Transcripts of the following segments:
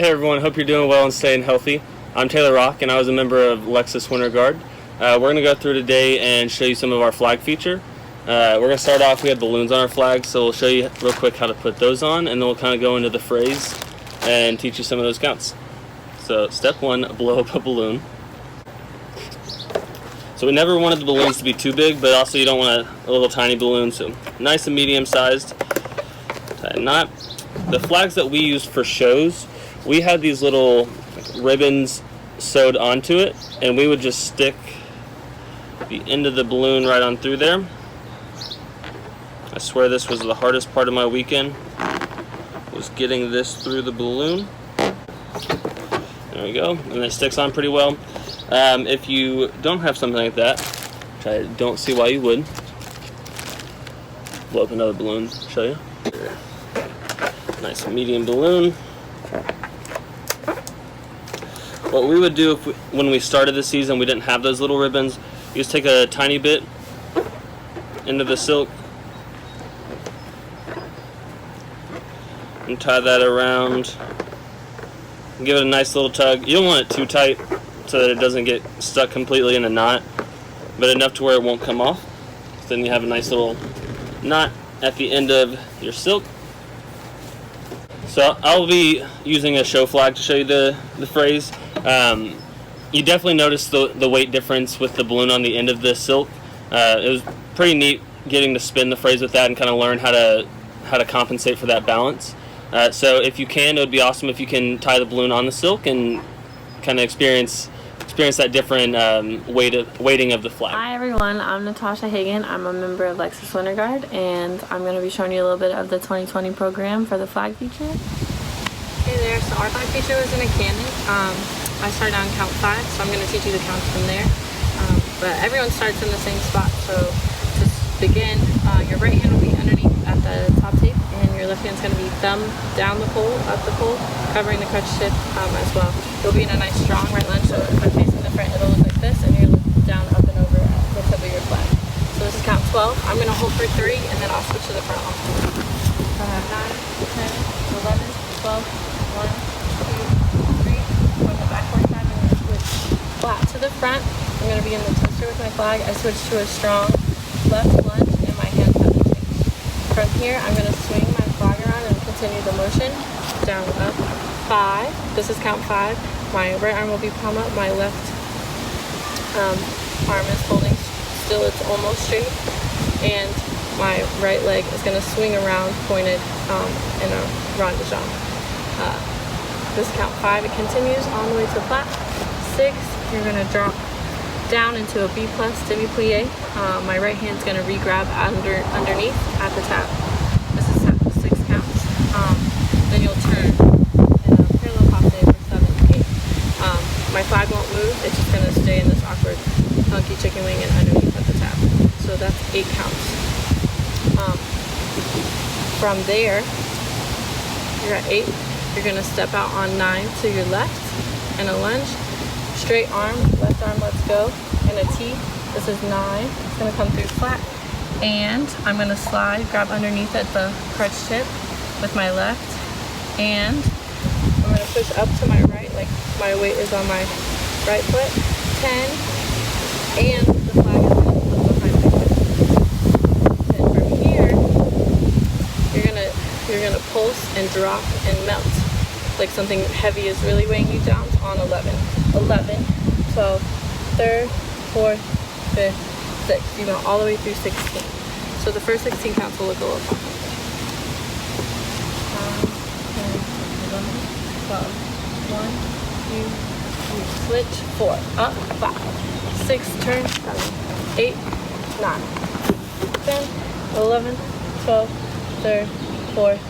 Hey everyone, hope you're doing well and staying healthy. I'm Taylor Rock and I was a member of Lexis Winter Guard. We're going to go through today and show you some of our flag feature. We're going to start off, we have balloons on our flag, so we'll show you real quick how to put those on, and then we'll kind of go into the phrase and teach you some of those counts. So step one, blow up a balloon. So we never wanted the balloons to be too big, but also you don't want a little tiny balloon, so nice and medium sized. Tie a knot. The flags that we used for shows, we had these little ribbons sewed onto it, and we would just stick the end of the balloon right on through there. I swear this was the hardest part of my weekend, was getting this through the balloon. There we go, and it sticks on pretty well. If you don't have something like that, which I don't see why you would, blow up another balloon, show you. Nice medium balloon. What we would do when we started the season, we didn't have those little ribbons. You just take a tiny bit into the silk and tie that around. And give it a nice little tug. You don't want it too tight so that it doesn't get stuck completely in a knot, but enough to where it won't come off. So then you have a nice little knot at the end of your silk. So I'll be using a show flag to show you the phrase. You definitely notice the weight difference with the balloon on the end of the silk. It was pretty neat getting to spin the phrase with that and kind of learn how to compensate for that balance. So if you can, it would be awesome if you can tie the balloon on the silk and kind of experience that different weighting of the flag. Hi everyone, I'm Natasha Hagan. I'm a member of Lexis Winter Guard, and I'm going to be showing you a little bit of the 2020 program for the flag feature. Hey there, so our flag feature was in a cannon. I started on count 5, so I'm going to teach you the counts from there. But everyone starts in the same spot, so to begin, your right hand will be underneath at the top tape, and your left hand's going to be thumb down the pole, up the pole, covering the crutch tip as well. You'll be in a nice strong right lunge, so if I'm facing the front, it'll look like this, and you're looking down, up, and over at the tip of your flag. So this is count 12. I'm going to hold for 3, and then I'll switch to the front. 9, 10, 11, 12, 1, 2, 3. Going the backward side, I'm going to switch flat to the front. I'm going to be in the twister with my flag. I switch to a strong left lunge, and my hand touches. From here, I'm going to swing my flag around and continue the motion. Down, up, 5. This is count 5. My right arm will be palm up. My left arm is holding still. It's almost straight. And my right leg is going to swing around, pointed in a rond de jambe. This is count 5. It continues all the way to flat. 6. You're going to drop down into a B plus demi plie. My right hand's going to re-grab underneath at the tap. This is 6 counts. Then you'll turn in a parallel passe for 7, 8. My flag won't move. It's just going to stay in this awkward funky chicken wing and underneath at the tap. So that's 8 counts. From there, you're at 8. You're going to step out on 9 to your left and a lunge. Straight arm, left arm lets go, and a T. This is 9. It's going to come through flat. And I'm going to slide, grab underneath at the crutch tip with my left. And I'm going to push up to my right, like my weight is on my right foot. 10. And the flag is going to flip behind my foot. And from here, you're going to pulse and drop and melt. Like something heavy is really weighing you down on 11, 12, 3rd, 4th, 5th, 6th. You go all the way through 16. So the first 16 counts will look a little funky. 10, 11, 12, 1, 2, 3, switch, 4, up, 5, 6, turn, 7, 8, 9, 10, 11, 12, 3rd, 4th,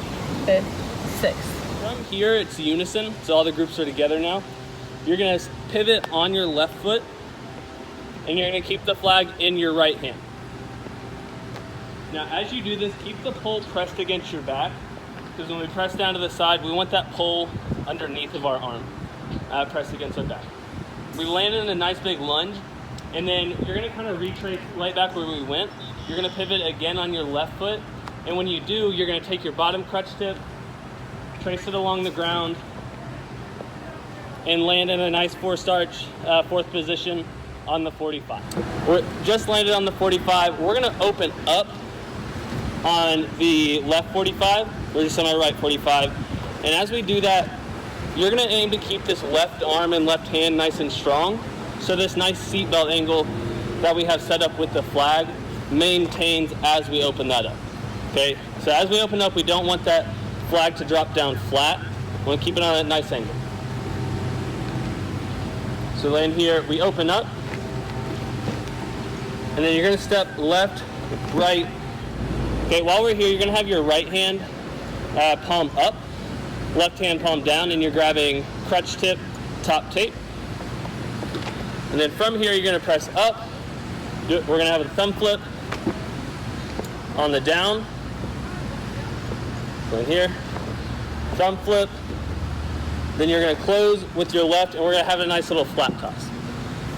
5th, 6th. From here, it's unison, so all the groups are together now. You're going to pivot on your left foot, and you're going to keep the flag in your right hand. Now, as you do this, keep the pole pressed against your back, because when we press down to the side, we want that pole underneath of our arm, pressed against our back. We landed in a nice big lunge, and then you're going to kind of retrace right back where we went. You're going to pivot again on your left foot, and when you do, you're going to take your bottom crutch tip, trace it along the ground, and land in a nice fourth position on the 45. We're just landed on the 45. We're gonna open up on the left 45. We're just on my right 45. And as we do that, you're gonna aim to keep this left arm and left hand nice and strong. So this nice seatbelt angle that we have set up with the flag maintains as we open that up. Okay, so as we open up, we don't want that flag to drop down flat. We want to keep it on a nice angle. So land here, we open up, and then you're going to step left, right. Okay, while we're here, you're going to have your right hand palm up, left hand palm down, and you're grabbing crutch tip, top tape. And then from here, you're going to press up. We're going to have a thumb flip on the down. Right here, thumb flip. Then you're going to close with your left, and we're going to have a nice little flat toss.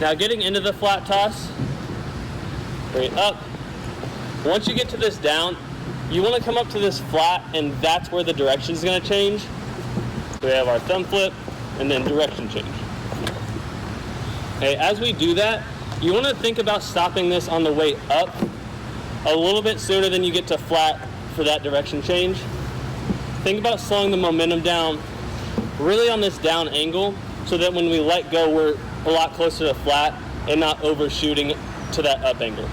Now, getting into the flat toss, bring it up. Once you get to this down, you want to come up to this flat, and that's where the direction is going to change. So we have our thumb flip, and then direction change. Okay, as we do that, you want to think about stopping this on the way up a little bit sooner than you get to flat for that direction change. Think about slowing the momentum down really on this down angle so that when we let go, we're a lot closer to flat and not overshooting to that up angle.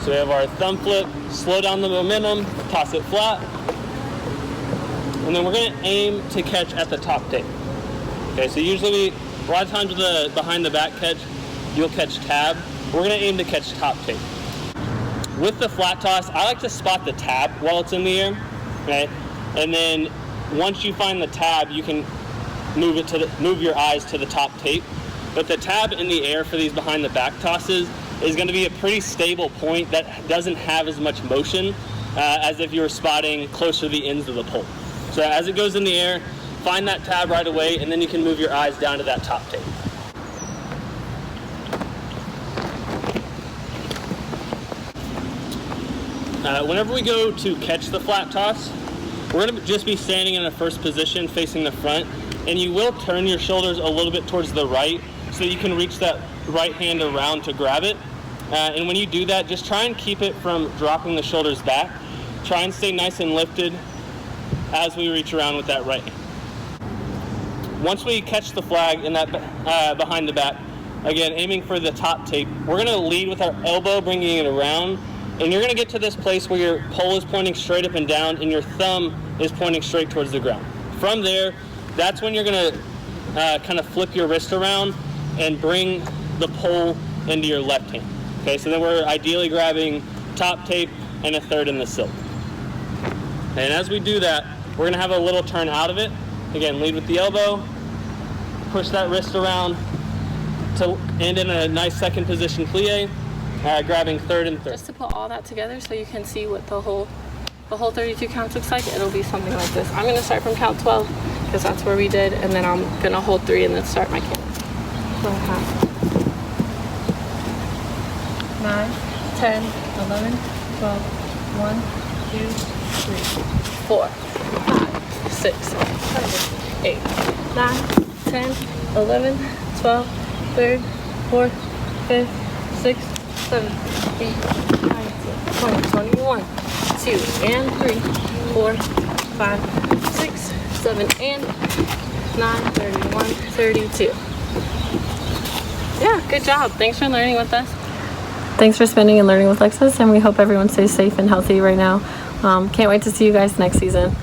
So we have our thumb flip, slow down the momentum, toss it flat, and then we're going to aim to catch at the top tape. Okay, so usually a lot of times with the behind the back catch, you'll catch tab. We're going to aim to catch top tape. With the flat toss, I like to spot the tab while it's in the air, okay? And then once you find the tab, you can move your eyes to the top tape. But the tab in the air for these behind the back tosses is going to be a pretty stable point that doesn't have as much motion as if you were spotting closer to the ends of the pole. So as it goes in the air, find that tab right away, and then you can move your eyes down to that top tape. Whenever we go to catch the flat toss, we're going to just be standing in a first position facing the front, and you will turn your shoulders a little bit towards the right so you can reach that right hand around to grab it. And when you do that, just try and keep it from dropping the shoulders back. Try and stay nice and lifted as we reach around with that right hand. Once we catch the flag in that behind the back, again, aiming for the top tape, we're going to lead with our elbow, bringing it around. And you're going to get to this place where your pole is pointing straight up and down and your thumb is pointing straight towards the ground. From there, that's when you're going to kind of flip your wrist around and bring the pole into your left hand. Okay, so then we're ideally grabbing top tape and a third in the silk. And as we do that, we're going to have a little turn out of it. Again, lead with the elbow, push that wrist around to end in a nice second position plie. Grabbing third and third. Just to put all that together so you can see what the whole 32 counts looks like, it'll be something like this. I'm going to start from count 12 because that's where we did, and then I'm going to hold 3 and then start my count. So 9, 10, 11, 12, 1, 2, 3, 4, 5, 6, 7, 8, 9, 10, 11, 12, 3, 4, 5, 6, 7, 8, 9, 20, 21, 2, and 3, 4, 5, 6, 7, and 9, 31, 32. Yeah, good job. Thanks for learning with us. Thanks for spending and learning with Lexis, and we hope everyone stays safe and healthy right now. Can't wait to see you guys next season.